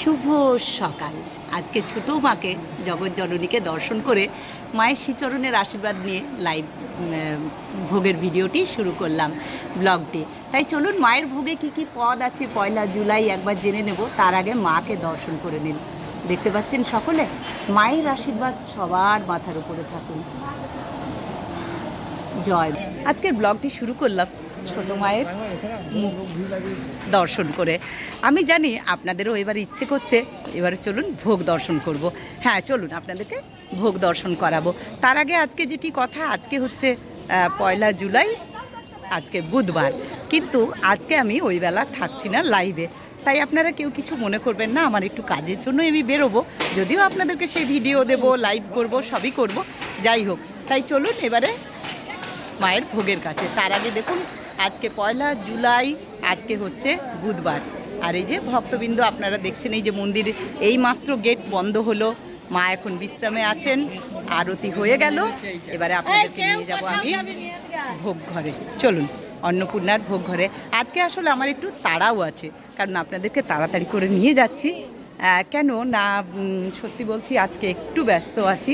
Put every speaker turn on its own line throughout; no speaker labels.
শুভ সকাল। আজকে ছোটো মাকে জগৎজননীকে দর্শন করে মায়ের শ্রীচরণের আশীর্বাদ নিয়ে লাইভ ভোগের ভিডিওটি শুরু করলাম, ব্লগটি। তাই চলুন মায়ের ভোগে কি কি পদ আছে পয়লা জুলাই একবার জেনে নেব। তার আগে মাকে দর্শন করে নিন। দেখতে পাচ্ছেন সকলে, মায়ের আশীর্বাদ সবার মাথার উপরে থাকুন। জয়। আজকের ব্লগটি শুরু করলাম ছোট মায়ের দর্শন করে। আমি জানি আপনাদেরও এবার ইচ্ছে করছে, এবারে চলুন ভোগ দর্শন করব। হ্যাঁ চলুন আপনাদেরকে ভোগ দর্শন করাবো। তার আগে আজকে যেটি কথা, আজকে হচ্ছে পয়লা জুলাই, আজকে বুধবার। কিন্তু আজকে আমি ওই বেলা থাকছি না লাইভে, তাই আপনারা কেউ কিছু মনে করবেন না। আমার একটু কাজের জন্য আমি বেরোবো, যদিও আপনাদেরকে সেই ভিডিও দেব, লাইভ করব, সবই করব। যাই হোক, তাই চলুন এবারে মায়ের ভোগের কাছে। তার আগে দেখুন আজকে পয়লা জুলাই, আজকে হচ্ছে বুধবার। আর এই যে ভক্তবৃন্দ আপনারা দেখছেন, এই যে মন্দির এই মাত্র গেট বন্ধ হলো, মা এখন বিশ্রামে আছেন, আরতি হয়ে গেল। এবারে আপনাদেরকে নিয়ে যাব আমি ভোগ ঘরে। চলুন অন্নপূর্ণার ভোগ ঘরে। আজকে আসলে আমার একটু তাড়াও আছে, কারণ আপনাদেরকে তাড়াতাড়ি করে নিয়ে যাচ্ছি। কেন না, সত্যি বলছি আজকে একটু ব্যস্ত আছি।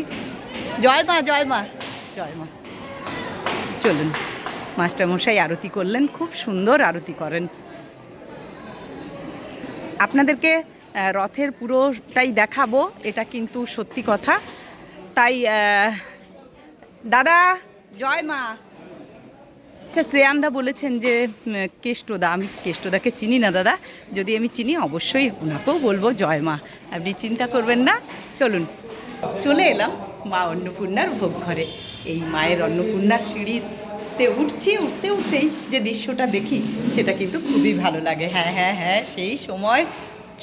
জয় মা, জয় মা, জয় মা। চলুন, মাস্টারমশাই আরতি করলেন, খুব সুন্দর আরতি করেন। আপনাদেরকে রথের পুরোটাই দেখাবো, এটা কিন্তু সত্যি কথা। তাই দাদা জয় মা। আচ্ছা, শ্রেয়ানদা বলেছেন যে কেষ্টদা, আমি কেষ্টদাকে চিনি না দাদা, যদি আমি চিনি অবশ্যই ওনাকেও বলবো জয় মা, আপনি চিন্তা করবেন না। চলুন, চলে এলাম মা অন্নপূর্ণার ভোগ ঘরে। এই মায়ের অন্নপূর্ণার সিঁড়িতে উঠছি, উঠতে উঠতেই যে দৃশ্যটা দেখি সেটা কিন্তু খুবই ভালো লাগে। হ্যাঁ হ্যাঁ হ্যাঁ, সেই সময়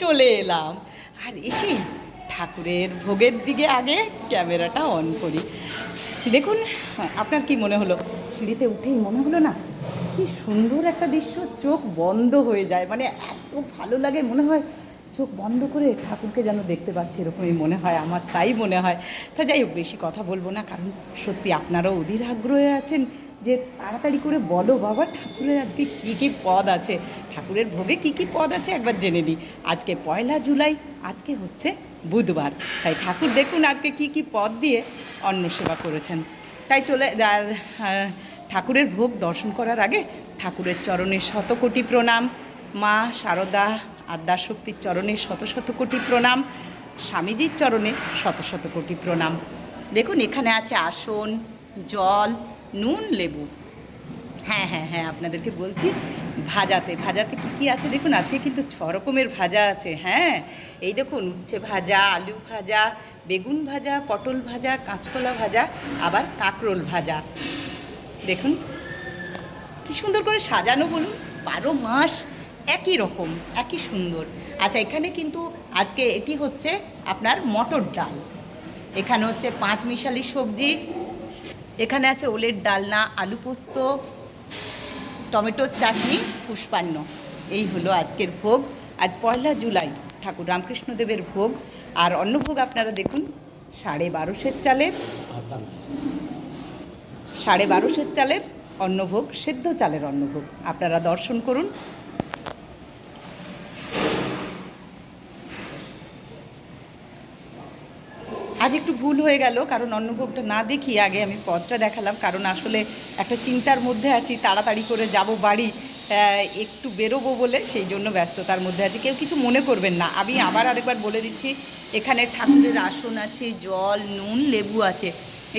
চলে এলাম। আর এসেই ঠাকুরের ভোগের দিকে আগে ক্যামেরাটা অন করি। দেখুন, আপনার কি মনে হলো? সিঁড়িতে উঠেই মনে হলো না কি সুন্দর একটা দৃশ্য, চোখ বন্ধ হয়ে যায়, মানে এত ভালো লাগে, মনে হয় চোখ বন্ধ করে ঠাকুরকে যেন দেখতে পাচ্ছি, এরকমই মনে হয় আমার, তাই মনে হয়। তা যাই হোক, বেশি কথা বলবো না, কারণ সত্যি আপনারাও অধীর আগ্রহে আছেন যে তাড়াতাড়ি করে বলো বাবা ঠাকুরের আজকে কী কী পদ আছে, ঠাকুরের ভোগে কী কী পদ আছে একবার জেনে নিই। আজকে পয়লা জুলাই, আজকে হচ্ছে বুধবার, তাই ঠাকুর দেখুন আজকে কী কী পদ দিয়ে অন্ন সেবা করেছেন। তাই ঠাকুরের ভোগ দর্শন করার আগে ঠাকুরের চরণে শতকোটি প্রণাম, মা শারদা আদ্যাশক্তির চরণে শত শত কোটি প্রণাম, স্বামীজির চরণে শত শত কোটি প্রণাম। দেখুন এখানে আছে আসন, জল, নুন, লেবু। হ্যাঁ হ্যাঁ হ্যাঁ, আপনাদেরকে বলছি ভাজাতে ভাজাতে কী কী আছে দেখুন। আজকে কিন্তু 6 রকমের ভাজা আছে। হ্যাঁ, এই দেখুন উচ্ছে ভাজা, আলু ভাজা, বেগুন ভাজা, পটল ভাজা, কাঁচকলা ভাজা, আবার কাঁকরোল ভাজা। দেখুন কি সুন্দর করে সাজানো, বলুন 12 মাস একই রকম, একই সুন্দর। আচ্ছা, এখানে কিন্তু আজকে এটি হচ্ছে আপনার মটর ডাল, এখানে হচ্ছে 5 মিশালি সবজি, এখানে আছে ওলের ডালনা, আলু পোস্ত, টমেটোর চাটনি, পুষ্পান্ন। এই হলো আজকের ভোগ। আজ পয়লা জুলাই, ঠাকুর রামকৃষ্ণদেবের ভোগ। আর অন্নভোগ আপনারা দেখুন 1250 চালের, 1250 চালের অন্নভোগ, সেদ্ধ চালের অন্নভোগ। আপনারা দর্শন করুন। আজ একটু ভুল হয়ে গেল, কারণ অন্নভোগটা না দেখিয়ে আগে আমি পদটা দেখালাম, কারণ আসলে একটা চিন্তার মধ্যে আছি, তাড়াতাড়ি করে যাব বাড়ি, একটু বেরোবো বলে, সেই জন্য ব্যস্ততার মধ্যে আছি। কেউ কিছু মনে করবেন না। আমি আবার আরেকবার বলে দিচ্ছি, এখানে ঠাকুরের আসন আছে, জল, নুন, লেবু আছে।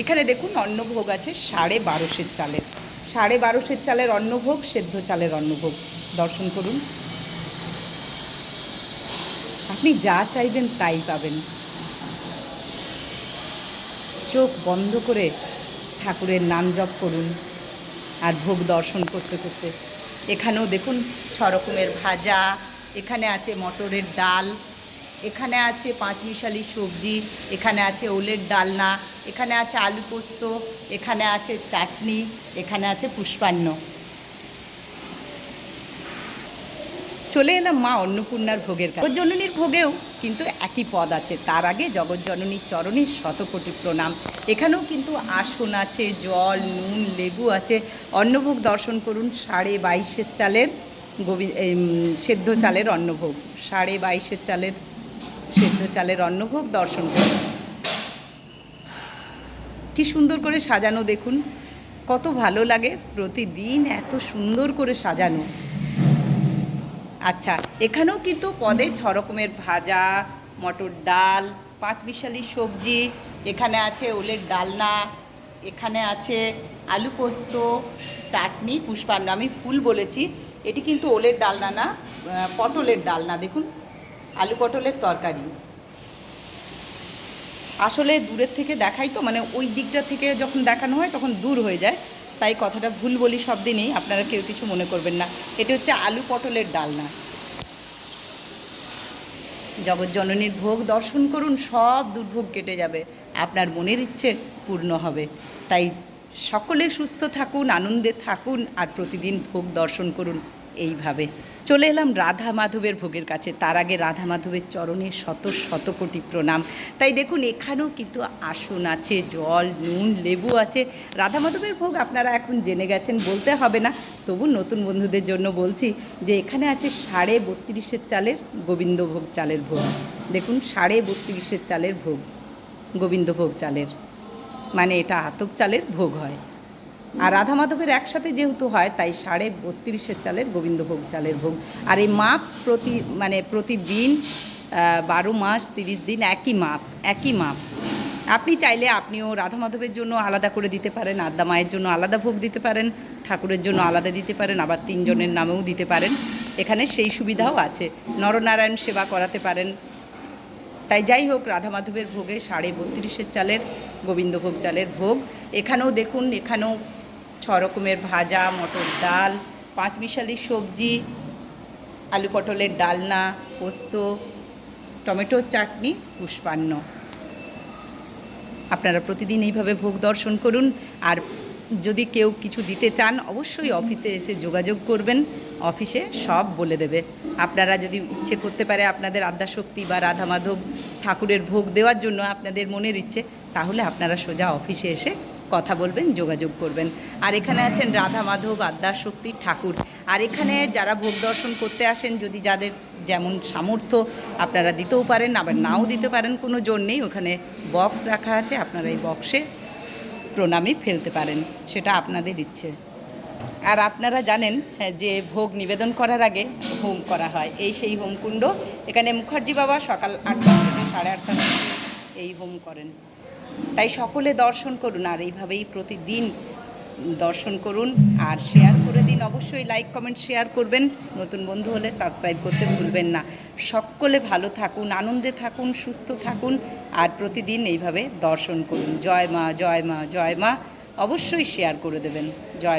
এখানে দেখুন অন্নভোগ আছে 1250 চালের, 1250 চালের অন্নভোগ, সেদ্ধ চালের অন্নভোগ। দর্শন করুন, আপনি যা চাইবেন তাই পাবেন। চোখ বন্ধ করে ঠাকুরের নাম জপ করুন আর ভোগ দর্শন করতে করতে। এখানেও দেখুন 6 রকমের ভাজা, এখানে আছে মটরের ডাল, এখানে আছে 5 মিশালি সবজি, এখানে আছে ওলের ডালনা, এখানে আছে আলু পোস্ত, এখানে আছে চাটনি, এখানে আছে পুষ্পান্ন। চলে এলাম মা অন্নপূর্ণার ভোগের কাছে। জগৎজননীর ভোগেও কিন্তু একই পদ আছে। তার আগে জগৎজননীর চরণে শতকোটি প্রণাম। এখানেও কিন্তু আসন আছে, জল, নুন, লেবু আছে। অন্নভোগ দর্শন করুন 2250 চালের সেদ্ধ চালের অন্নভোগ, 2250 চালের সেদ্ধ চালের অন্নভোগ দর্শন করুন। কি সুন্দর করে সাজানো দেখুন, কত ভালো লাগে, প্রতিদিন এত সুন্দর করে সাজানো। আচ্ছা, এখানেও কিন্তু পদে 6 রকমের ভাজা, মটর ডাল, 5 মিশালি সবজি, এখানে আছে ওলের ডালনা, এখানে আছে আলু পোস্ত, চাটনি, পুষ্পান্ন। আমি ফুল বলেছি, এটি কিন্তু ওলের ডালনা না, পটলের ডালনা। দেখুন, আলু পটলের তরকারি। আসলে দূরের থেকে দেখাই তো, মানে ওই দিকটা থেকে যখন দেখানো হয় তখন দূর হয়ে যায়, তাই কথাটা ভুল বলি সব দিনই, আপনারা কেউ কিছু মনে করবেন না। এটি হচ্ছে আলু পটলের ডালনা। জগৎজননীর ভোগ দর্শন করুন, সব দুর্ভোগ কেটে যাবে, আপনার মনের ইচ্ছে পূর্ণ হবে। তাই সকলে সুস্থ থাকুন, আনন্দে থাকুন, আর প্রতিদিন ভোগ দর্শন করুন এইভাবে। চলে এলাম রাধা মাধবের ভোগের কাছে। তার আগে রাধা মাধবের চরণে শত শত কোটি প্রণাম। তাই দেখুন, এখানেও কিন্তু আসন আছে, জল, নুন, লেবু আছে। রাধা মাধবের ভোগ আপনারা এখন জেনে গেছেন, বলতে হবে না, তবু নতুন বন্ধুদের জন্য বলছি যে এখানে আছে 32.5 চালের গোবিন্দভোগ চালের ভোগ। দেখুন, 32.5 চালের ভোগ, গোবিন্দভোগ চালের, মানে এটা আতপ চালের ভোগ হয়। আর রাধা মাধবের একসাথে যেহেতু হয়, তাই 32.5 চালের গোবিন্দভোগ চালের ভোগ। আর এই মাপ প্রতিদিন 12 মাস 30 দিন একই মাপ। আপনি চাইলে আপনিও রাধা মাধবের জন্য আলাদা করে দিতে পারেন, আদ্যা মায়ের জন্য আলাদা ভোগ দিতে পারেন, ঠাকুরের জন্য আলাদা দিতে পারেন, আবার 3 জনের নামেও দিতে পারেন। এখানে সেই সুবিধাও আছে, নরনারায়ণ সেবা করাতে পারেন। তাই যাই হোক, রাধা মাধবের ভোগে 32.5 চালের গোবিন্দভোগ চালের ভোগ। এখানেও দেখুন, এখানেও 6 রকমের ভাজা, মটর ডাল, 5 মিশালি সবজি, আলু পটলের ডালনা, পোস্ত, টমেটোর চাটনি, পুষ্পান্ন। আপনারা প্রতিদিন এইভাবে ভোগ দর্শন করুন। আর যদি কেউ কিছু দিতে চান, অবশ্যই অফিসে এসে যোগাযোগ করবেন, অফিসে সব বলে দেবে। আপনারা যদি ইচ্ছে করতে পারে আপনাদের আদ্যাশক্তি বা রাধা মাধব ঠাকুরের ভোগ দেওয়ার জন্য আপনাদের মনের ইচ্ছে, তাহলে আপনারা সোজা অফিসে এসে কথা বলবেন, যোগাযোগ করবেন। আর এখানে আছেন রাধা মাধব, আদ্যাশক্তি ঠাকুর। আর এখানে যারা ভোগ দর্শন করতে আসেন, যদি যাদের যেমন সামর্থ্য, আপনারা দিতেও পারেন, আবার নাও দিতে পারেন, কোনো জোর নেই। ওখানে বক্স রাখা আছে, আপনারা এই বক্সে প্রণামী ফেলতে পারেন, সেটা আপনাদের ইচ্ছে। আর আপনারা জানেন যে ভোগ নিবেদন করার আগে হোম করা হয়, এই সেই হোমকুণ্ড। এখানে মুখার্জি বাবা সকাল 8টা থেকে 8:30 এই হোম করেন। তাই সকলে দর্শন করুন, আর এইভাবেই প্রতিদিন দর্শন করুন, আর শেয়ার করে দিন। অবশ্যই লাইক, কমেন্ট, শেয়ার করবেন। নতুন বন্ধু হলে সাবস্ক্রাইব করতে ভুলবেন না। সকলে ভালো থাকুন, আনন্দে থাকুন, সুস্থ থাকুন, আর প্রতিদিন এইভাবে দর্শন করুন। জয় মা, জয় মা, জয় মা। অবশ্যই শেয়ার করে দেবেন। জয়।